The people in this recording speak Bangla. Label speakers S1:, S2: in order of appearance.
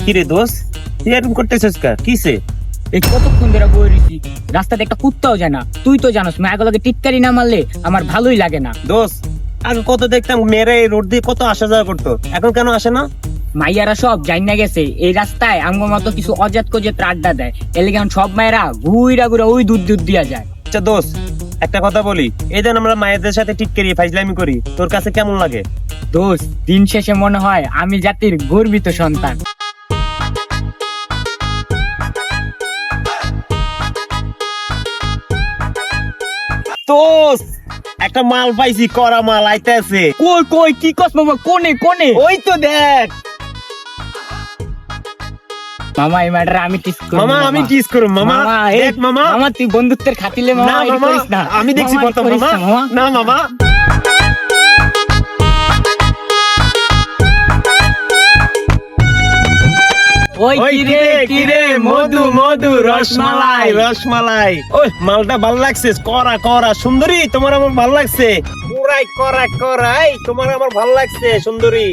S1: কিরে দোস্ত, তুই এরকম করতেছিস কা? কিসে?
S2: এই কতক্ষণ ধরে বই রইছি, রাস্তাতে একটা কুত্তাও যায় না। তুই তো জানোস মায়াগুলোকে টিটকারি না মারলে আমার ভালোই লাগে না।
S1: দোস্ত, আগে কত দেখতাম মেয়েরা এই রোড দিয়ে কত আসা যাওয়া করতো, এখন কেন আসে না?
S2: মাইয়ারা সব জাইনা গেছে এই রাস্তায় আঙ্গুর মতো কিছু অজাত কজেত আড্ডা দেয়, এর লেগে এখন সব মায়েরা ঘুইরা ঘুরা ওই দূর দূর দিয়া যায়।
S1: আচ্ছা দোস্ত, একটা কথা বলি, এই দেন আমরা মায়েদের সাথে টিটকারি ফাইজলামি করি, তোর কাছে কেমন লাগে?
S2: দোস্ত, দিন শেষে মনে হয় আমি জাতির গর্বিত সন্তান।
S1: দোস্ত, একটা মাল পাইছি, করা মাল আইতেছে।
S2: কই কই কি কস মামা? কোনে কোনে?
S1: ওই তো দেখ
S2: মামা এই ম্যাটারে আমি টিস করব।
S1: মামা, আমি কিস করব মামা। দেখ মামা,
S2: মামা তুই বন্ধুত্বের খাতিলে মামা
S1: না
S2: এটা
S1: মামা,
S2: করিস না।
S1: আমি দেখছি
S2: মামা,
S1: প্রথম
S2: এটা করিস
S1: মামা।
S2: না,
S1: না মামা,
S2: ওই
S1: ওই কিরে মধু মধু রসমালাই রসমালাই। ওই মালটা ভাল লাগছে, করা করা সুন্দরী, তোমার আমার ভাল লাগছে। করাই করা করাই, তোমার আমার ভাল লাগছে সুন্দরী।